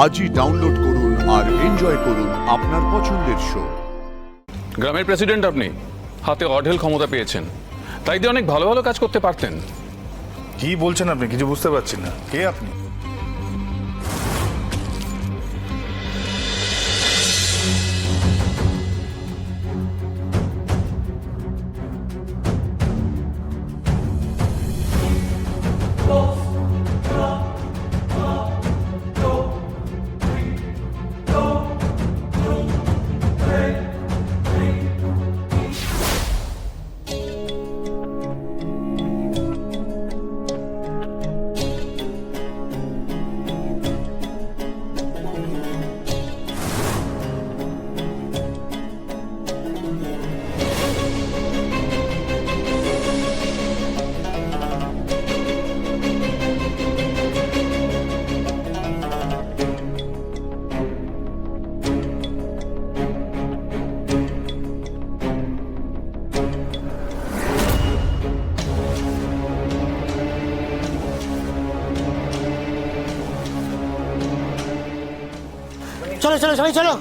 আজই ডাউনলোড করুন আর এনজয় করুন আপনার পছন্দের শো। গ্রামের প্রেসিডেন্ট আপনি, হাতে অঢেল ক্ষমতা পেয়েছেন, তাই দিয়ে অনেক ভালো ভালো কাজ করতে পারতেন। কি বলছেন আপনি? কিছু বুঝতে পারছি না। কে আপনি? চলো চলো সবাই চলো।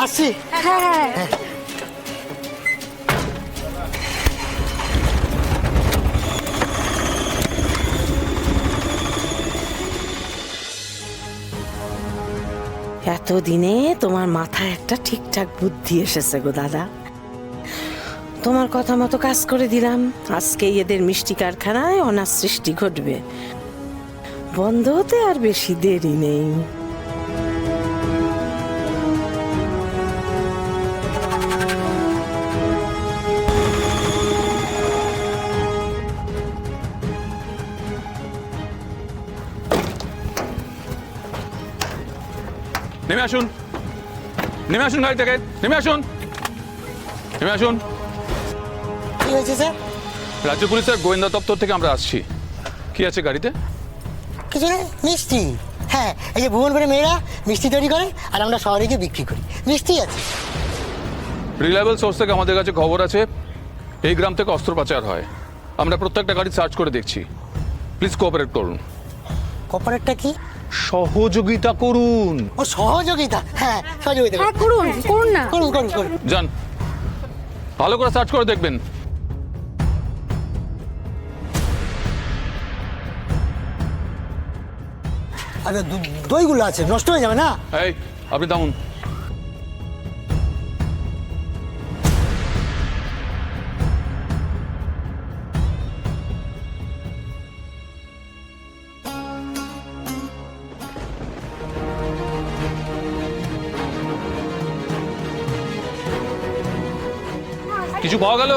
আসছি। এতদিনে তোমার মাথায় একটা ঠিকঠাক বুদ্ধি এসেছে গো দাদা। তোমার কথা মতো কাজ করে দিলাম। আজকেই এদের মিষ্টি কারখানায় অনার সৃষ্টি ঘটবে। বন্ধ হতে আর বেশি দেরি নেই। নেমে আসুন, নেমে আসুন, গাড়ি থেকে নেমে আসুন, নেমে আসুন। কি হয়েছে স্যার? রাজ্য পুলিশের গোয়েন্দা দপ্তর থেকে আমরা আসছি। কি আছে গাড়িতে? কিছু না, মিষ্টি। হ্যাঁ, এই যে ভুবনপুরে মেয়েরা মিষ্টি তৈরি করে আর আমরা শহরে গিয়ে বিক্রি করি। মিষ্টি আছে। রিলায়েবল সোর্স থেকে আমাদের কাছে খবর আছে এই গ্রাম থেকে অস্ত্র পাচার হয়। আমরা প্রত্যেকটা গাড়ি সার্চ করে দেখছি। প্লিজ কোঅপারেট করুন। কপারেটটা কি? সহযোগিতা করুন। ও সহযোগিতা। হ্যাঁ, সহযোগিতা হ্যাঁ করুন, করুন না। করুন করুন করুন। যান, ভালো করে সার্চ করে দেখবেন। আচ্ছা, দইগুলো আছে, নষ্ট হয়ে যাবে না? এই আপনি দামুন। কিছু পাওয়া গেল?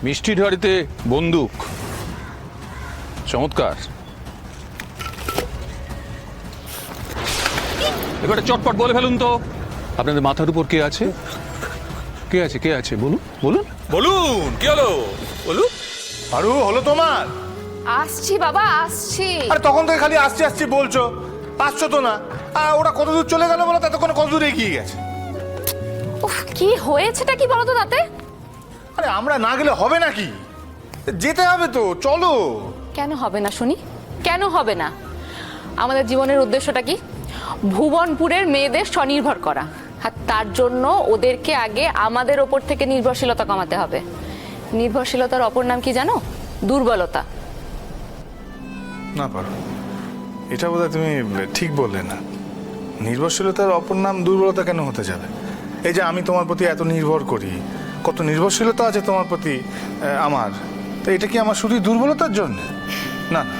মিষ্টির হাড়িতে বন্দুক, চমৎকার। এবারে চটপট বলে ফেলুন তো, আপনাদের মাথার উপর কে আছে? কে আছে? কে আছে? বলুন বলুন বলুন, কি হলো? বলুন। আরু হলো তোমার? আসছি বাবা, আসছি। আরে তখন থেকে খালি আসছি আসছি বলছো, আসছো তো না। ওরা কত দূর চলে গেল বলো? ততক্ষণ কত দূর এগিয়ে গেছে? উফ, কি হয়েছেটা কি বলো তো তাতে? আরে আমরা না গেলে হবে নাকি? যেতে হবে তো, চলো। কেন হবে না শুনি? কেন হবে না? আমাদের জীবনের উদ্দেশ্যটা কি? ভুবনপুরের মেয়েদের স্বনির্ভর করা। আর তার জন্য ওদেরকে আগে আমাদের ওপর থেকে নির্ভরশীলতা কমাতে হবে। নির্ভরশীলতার অপর নাম কি জানো? দুর্বলতা। না পারো, এটা বোধহয় তুমি ঠিক বললে না। নির্ভরশীলতার অপর নাম দুর্বলতা কেন হতে যাবে? এই যে আমি তোমার প্রতি এত নির্ভর করি, কত নির্ভরশীলতা আছে তোমার প্রতি আমার, তো এটা কি আমার শুধুই দুর্বলতার জন্য? না না,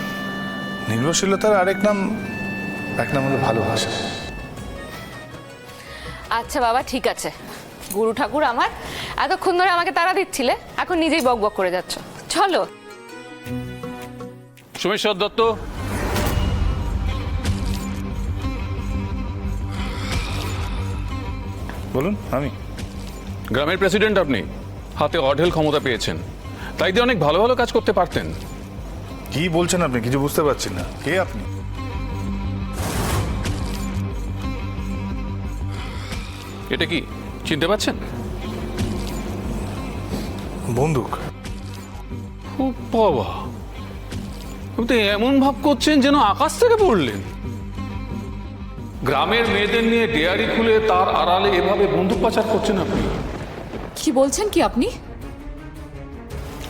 নির্ভরশীলতার আরেক নাম, এক নাম হলো ভালোবাসা। আচ্ছা বাবা, ঠিক আছে। গুরু ঠাকুর আমার, এতক্ষণ ধরে আমাকে তাড়া দিচ্ছিলে, এখন নিজেই বক বক করে যাচ্ছ। চলো। সোমেশ্বর দত্ত, বলুন। আমি গ্রামের প্রেসিডেন্ট আপনি, হাতে অঢেল ক্ষমতা পেয়েছেন, তাই দিয়ে অনেক ভালো ভালো কাজ করতে পারতেন। কি বলছেন আপনি? কিছু বুঝতে পারছি না। কে আপনি? এটা কি চিনতে পারছেন? বন্দুক। ও বাবা, আপনি তো এমন ভাব করছেন যেন আকাশ থেকে পড়লেন। গ্রামের মেয়েদের নিয়ে ডেয়ারি খুলে তার আড়ালে এভাবে বন্দুক পাচার করছেন আপনি। কি বলছেন কি আপনি?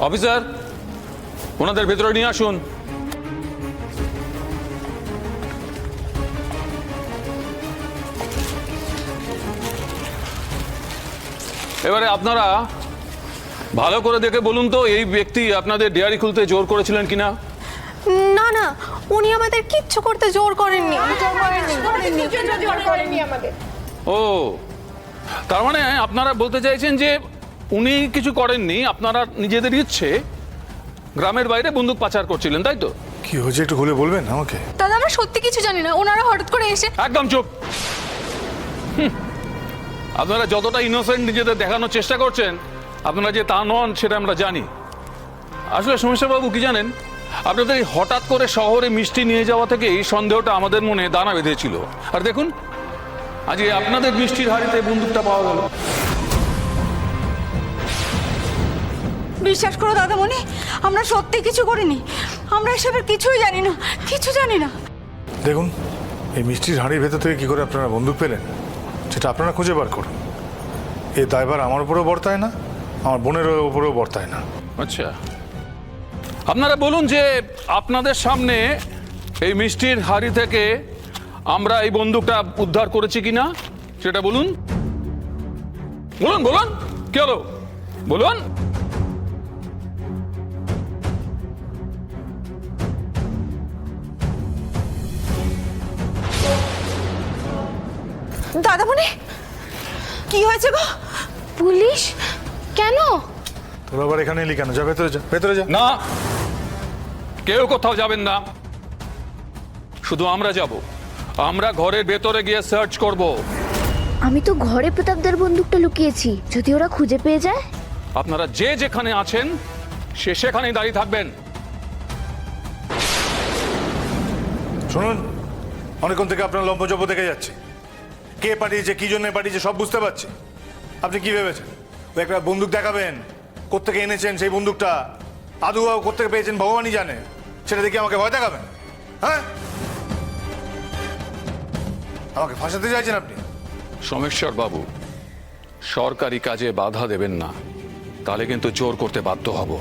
অফিসার, ওনাদের ভেতরে নিয়ে আসুন। এবারে আপনারা ভালো করে দেখে বলুন তো, এই ব্যক্তি আপনাদের ডেয়ারি খুলতে জোর করেছিলেন কিনা? না না, উনি আমাদের কিচ্ছু করতে জোর করেননি। ও, তার মানে আপনারা বলতে চাইছেন যে উনি কিছু করেননি, আপনারা নিজেদের ইচ্ছে গ্রামের বাইরে বন্দুক পাচার করছিলেন, তাই তো? কি হয়েছে একটু খুলে বলবেন আমাকে? দাদা আমরা সত্যি কিছু জানি না, ওনারা হঠাৎ করে এসে। একদম চুপ। আপনারা যতটা ইনোসেন্ট নিজেদের দেখানোর চেষ্টা করছেন, আপনারা যে তা নন সেটা আমরা জানি। আসলে সমস্যাবাবু কি জানেন, আপনাদের এই হঠাৎ করে শহরে মিষ্টি নিয়ে যাওয়া থেকে এই সন্দেহটা আমাদের মনে দানা বেঁধেছিল। আর দেখুন, আজ এই আপনাদের মিষ্টির হাড়িতে বন্দুকটা পাওয়া গেল। বিশ্বাস করো দাদামণি, আমরা সত্যি কিছু করিনি। আমরা এসবের কিছুই জানি না, কিছু জানি না। দেখুন, এই মিষ্টির হাঁড়ির ভেতর থেকে কি করে আপনারা বন্দুক পেলেন সেটা আপনারা খুঁজে বার করুন। এই দায়ভার আমার উপরেও বর্তায় না, আমার বোনের উপরেও বর্তায় না। আচ্ছা, আপনারা বলুন যে আপনাদের সামনে এই মিষ্টির হাড়ি থেকে আমরা এই বন্দুকটা উদ্ধার করেছি কিনা সেটা বলুন। বলুন বলুন, কি হলো বলুন। দাদামণি, কি হয়েছে গো? পুলিশ? কেন? তোরা আবার এখানে এলি কেন? যা ভেতরে যা, ভেতরে যা। না, কেউ কোথাও যাবেন না, শুধু আমরা যাব। আমরা ঘরের ভেতরে গিয়ে সার্চ করব। আমি তো ঘরে প্রতাপদার বন্দুকটা লুকিয়েছি, যদি ওরা খুঁজে পেয়ে যায়। আপনারা যে যেখানে আছেন সে সেখানেই দাঁড়িয়ে থাকবেন। শুনুন, অনেকক্ষণ থেকে আপনার লম্পজপ দেখে যাচ্ছে। কে পাঠিয়েছে, কি জন্য পাঠিয়েছে সব বুঝতে পারছি। আপনি কি ভেবেছেন ওই একটা বন্দুক দেখাবেন? কোত্থেকে এনেছেন সেই বন্দুকটা? আদৌ কোত্থেকে পেয়েছেন ভগবানই জানে। সেটা দেখে আমাকে ভয় দেখাবেন? হ্যাঁ, আমাকে ফাঁসাতে চাইছেন আপনি? সোমেশ্বর বাবু, সরকারি কাজে বাধা দেবেন না, তাহলে কিন্তু জোর করতে বাধ্য হব।